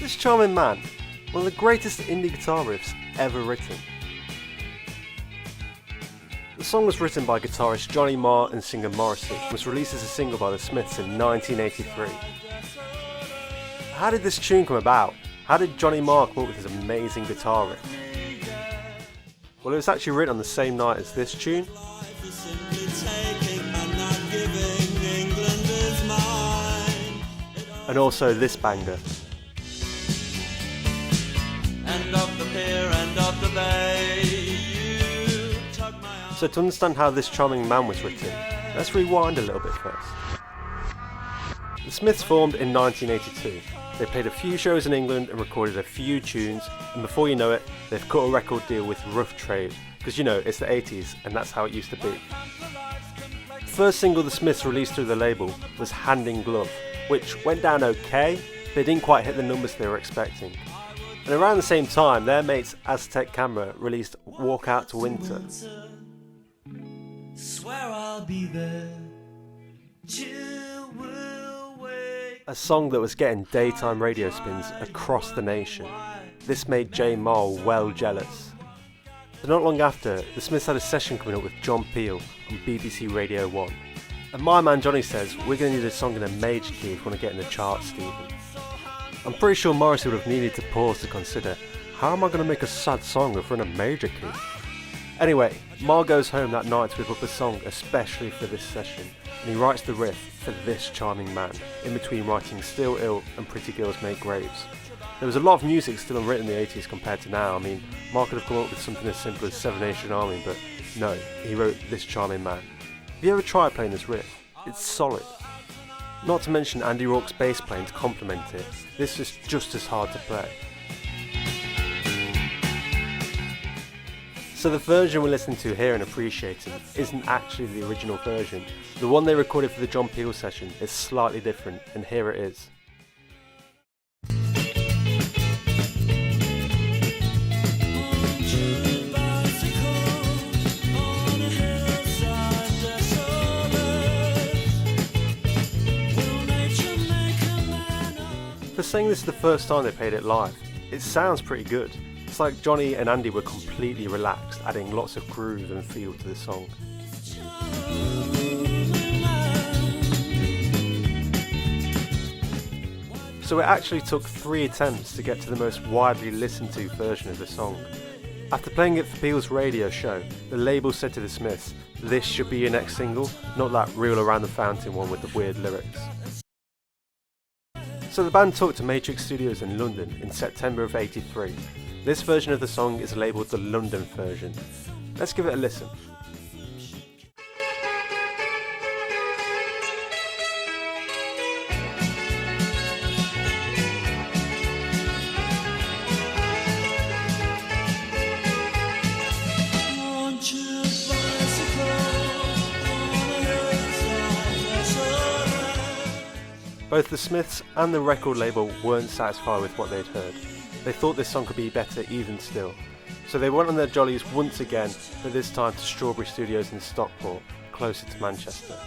This charming man, one of the greatest indie guitar riffs ever written. The song was written by guitarist Johnny Marr and singer Morrisey and was released as a single by the Smiths in 1983. How did this tune come about? How did Johnny Marr come up with this amazing guitar riff? Well, it was actually written on the same night as this tune. And also this banger. So to understand how this charming man was written, let's rewind a little bit first. The Smiths formed in 1982. They played a few shows in England and recorded a few tunes, and before you know it, they've cut a record deal with Riff Trade, because you know, it's the 80s and that's how it used to be. The first single the Smiths released through the label was Hand in Glove, which went down okay, but it didn't quite hit the numbers they were expecting. And around the same time, their mates Aztec Camera released Walk Out to Winter. Swear I'll be there. A song that was getting daytime radio spins across the nation. This made J Marr well jealous. But not long after, the Smiths had a session coming up with John Peel on BBC Radio 1. And my man Johnny says, we're going to need a song in a major key if we want to get in the charts, Stephen. I'm pretty sure Morrisey would have needed to pause to consider, how am I going to make a sad song if we're in a major key? Anyway, Marr goes home that night to whip up a song especially for this session, and he writes the riff for this charming man, in between writing Still Ill and Pretty Girls Make Graves. There was a lot of music still unwritten in the 80s compared to now. I mean, Marr could have come up with something as simple as Seven Nation Army, but no, he wrote this charming man. Have you ever tried playing this riff? It's solid. Not to mention Andy Rourke's bass playing to complement it, this is just as hard to play. So the version we're listening to here and appreciating isn't actually the original version. The one they recorded for the John Peel session is slightly different, and here it is. For saying this is the first time they played it live, it sounds pretty good. It's like Johnny and Andy were completely relaxed, adding lots of groove and feel to the song. So it actually took 3 attempts to get to the most widely listened to version of the song. After playing it for Peel's radio show, the label said to the Smiths, this should be your next single, not that Reel Around the Fountain one with the weird lyrics. So the band talked to Matrix Studios in London in September of '83. This version of the song is labelled the London version. Let's give it a listen. Both the Smiths and the record label weren't satisfied with what they'd heard. They thought this song could be better even still. So they went on their jollies once again, but this time to Strawberry Studios in Stockport, closer to Manchester.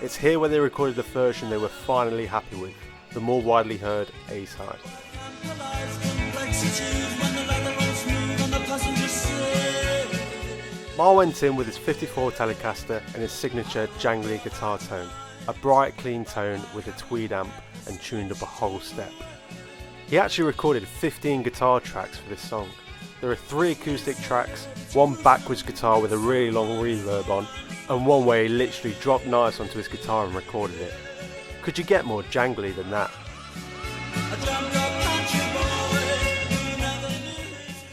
It's here where they recorded the version they were finally happy with, the more widely heard A-side. Marr went in with his 54 Telecaster and his signature jangly guitar tone, a bright clean tone with a tweed amp, and tuned up a whole step. He actually recorded 15 guitar tracks for this song. There are 3 acoustic tracks, 1 backwards guitar with a really long reverb on, and 1 where he literally dropped knives onto his guitar and recorded it. Could you get more jangly than that?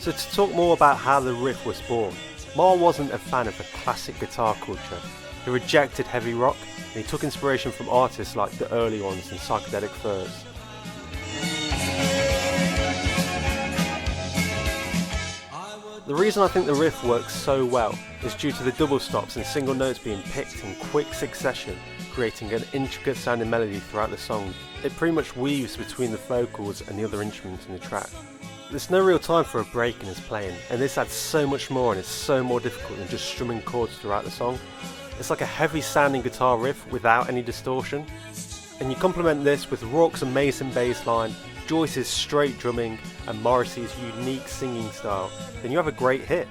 So to talk more about how the riff was born, Marr wasn't a fan of the classic guitar culture. He rejected heavy rock, and he took inspiration from artists like the early ones and Psychedelic Furs. The reason I think the riff works so well is due to the double stops and single notes being picked in quick succession, creating an intricate sounding melody throughout the song. It pretty much weaves between the vocals and the other instruments in the track. There's no real time for a break in his playing, and this adds so much more and is so more difficult than just strumming chords throughout the song. It's like a heavy sounding guitar riff without any distortion. And you complement this with Rourke's amazing bass line, Joyce's straight drumming and Morrisey's unique singing style, then you have a great hit.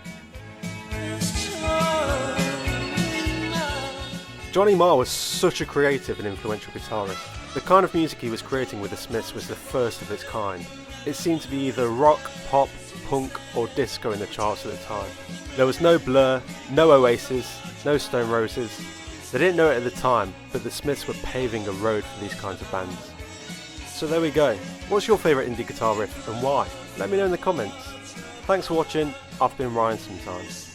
Johnny Marr was such a creative and influential guitarist. The kind of music he was creating with the Smiths was the first of its kind. It seemed to be either rock, pop, punk or disco in the charts at the time. There was no Blur, no Oasis, no Stone Roses. They didn't know it at the time, but the Smiths were paving a road for these kinds of bands. So there we go. What's your favourite indie guitar riff and why? Let me know in the comments. Thanks for watching. I've been Ryan sometimes.